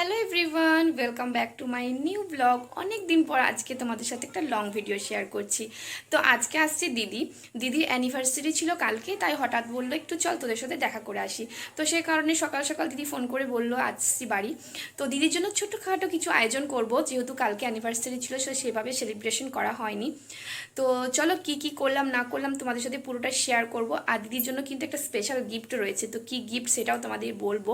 Hello everyone, welcome back to my new blog. অনেক দিন পর আজকে তোমাদের সাথে একটা লং ভিডিও শেয়ার করছি। তো আজকে আসছে দিদির অ্যানিভার্সারি ছিল কালকে, তাই হঠাৎ বললো একটু চল তোদের সাথে দেখা করে আসি। তো সেই কারণে সকাল সকাল দিদি ফোন করে বললো আসছি বাড়ি। তো দিদির জন্য ছোটোখাটো কিছু আয়োজন করব, যেহেতু কালকে অ্যানিভার্সারি ছিল সেভাবে সেলিব্রেশন করা হয়নি। তো চলো কি কি করলাম না করলাম তোমাদের সাথে পুরোটা শেয়ার করব। আর দিদির জন্য কিন্তু একটা স্পেশাল গিফট রয়েছে, তো কি গিফট সেটাও তোমাদের বলবো।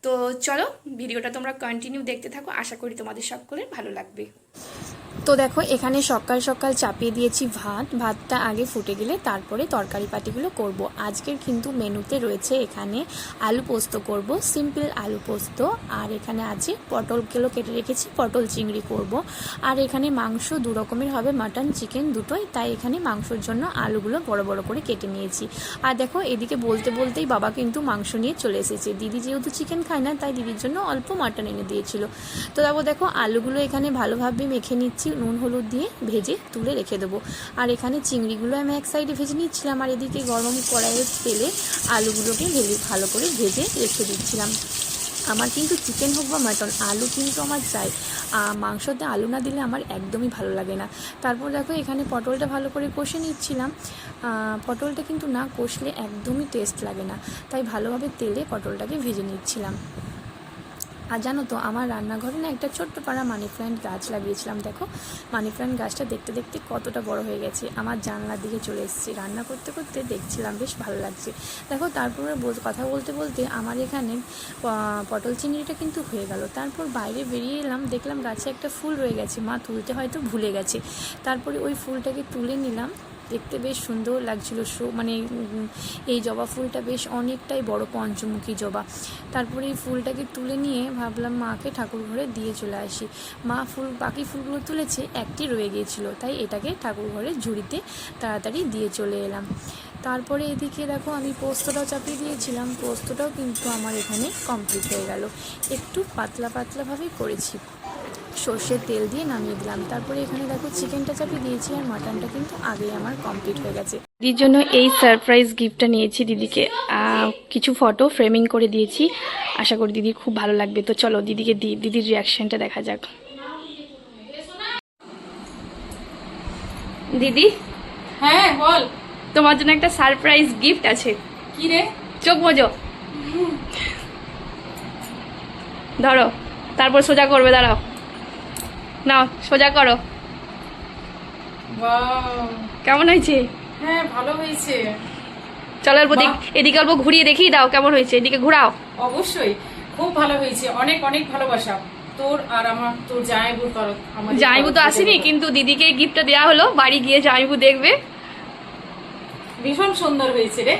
তো চলো ভিডিওটা তোমরা কন্টিনিউ দেখতে থাকো, আশা করি তোমাদের সকলের ভালো লাগবে। তো দেখো এখানে সকাল সকাল চাপিয়ে দিয়েছি ভাতটা আগে ফুটে গেলে তারপরে তরকারি পাটিগুলো করব। আজকের কিন্তু মেনুতে রয়েছে এখানে আলু পোস্ত করব, সিম্পল আলু পোস্ত। আর এখানে আছে পটলগুলো কেটে রেখেছি, পটল চিংড়ি করব। আর এখানে মাংস দু রকমের হবে, মাটন চিকেন দুটোই, তাই এখানে মাংসর জন্য আলুগুলো বড় বড় করে কেটে নিয়েছি। আর দেখো এদিকে বলতে বলতেই বাবা কিন্তু মাংস নিয়ে চলে এসেছে। দিদি যেহেতু চিকেন খায় না, তাই দিদির জন্য অল্প মাটন এনে দিয়েছিল। তো দেখো আলুগুলো এখানে ভালোভাবে মেখে নিচ্ছি, নুন হলুদ দিয়ে ভেজে তুলে রেখে দেবো। আর এখানে চিংড়িগুলো আমি এক সাইডে ভেজে নিচ্ছিলাম, আর এদিকে গরম কড়াইয়ের তেলে আলুগুলোকে ভালো করে ভেজে রেখে দিচ্ছিলাম। আমার কিন্তু চিকেন হোক বা মাটন, আলু কিন্তু আমার চাই। মাংসতে আলু না দিলে আমার একদমই ভালো লাগে না। তারপর দেখো এখানে পটলটা ভালো করে কষে নিচ্ছিলাম। পটলটা কিন্তু না কষলে একদমই টেস্ট লাগে না, তাই ভালোভাবে তেলে পটলটাকে ভেজে নিচ্ছিলাম। আর জানো তো আমার রান্নাঘরে না একটা ছোট্ট পাড়া মানি প্ল্যান্ট গাছ লাগিয়েছিলাম। দেখো মানি প্ল্যান্ট গাছটা দেখতে দেখতে কতটা বড় হয়ে গেছে, আমার জানলার দিকে চলে এসেছি। রান্না করতে করতে দেখছিলাম, বেশ ভালো লাগছে। দেখো তারপরে কথা বলতে বলতে আমার এখানে পটল চিংড়িটা কিন্তু হয়ে গেল। তারপর বাইরে বেরিয়ে এলাম, দেখলাম গাছে একটা ফুল রয়ে গেছে, মা তুলতে হয়তো ভুলে গেছে। তারপরে ওই ফুলটাকে তুলে নিলাম, দেখতে বেশ সুন্দর লাগছিল। মানে এই জবা ফুলটা বেশ অনেকটাই বড়, পঞ্চমুখী জবা। তারপরে এই ফুলটাকে তুলে নিয়ে ভাবলাম মাকে ঠাকুর ঘরে দিয়ে চলে আসি। মা বাকি ফুলগুলো তুলেছে, একটি রয়ে গিয়েছিল, তাই এটাকে ঠাকুর ঘরে ঝুড়িতে তাড়াতাড়ি দিয়ে চলে এলাম। তারপরে এদিকে দেখো আমি পোস্তটাও চাপিয়ে দিয়েছিলাম, পোস্তটাও কিন্তু আমার এখানে কমপ্লিট হয়ে গেল। একটু পাতলা পাতলাভাবেই করেছি, সর্ষের তেল দিয়ে নামিয়ে দিলাম। তারপরে এখানে দেখো চিকেনটা চাপিয়ে দিয়েছি, আর মাটনটা কিন্তু আগেই আমার কমপ্লিট হয়ে গেছে। দিদির জন্য এই সারপ্রাইজ গিফটটা নিয়েছি, দিদিকে কিছু ফটো ফ্রেমিং করে দিয়েছি, আশা করি দিদির খুব ভালো লাগবে। তো চলো দিদিকে দিদির রিয়াকশনটা দেখা যাক। দিদি, হ্যাঁ বল। তোমার জন্য একটা সারপ্রাইজ গিফট আছে। কি রে? চোখ বোঝো, ধরো, তারপর সোজা করবে, দাঁড়াও, নাও সোজা করো। ওয়াও, কেমন হয়েছে? হ্যাঁ ভালো হয়েছে। চলো এদিকে অল্প ঘুরিয়ে দেখিয়ে দাও কেমন হয়েছে, এদিকে ঘুরাও। অবশ্যই খুব ভালো হয়েছে, অনেক অনেক ভালোবাসা তোর আর আমার, তোর জামাইবুর তরফ। জামাইবু তো আসেনি, কিন্তু দিদিকে গিফটটা দেওয়া হলো, বাড়ি গিয়ে জামাইবু দেখবে। ভীষণ সুন্দর হয়েছে রে।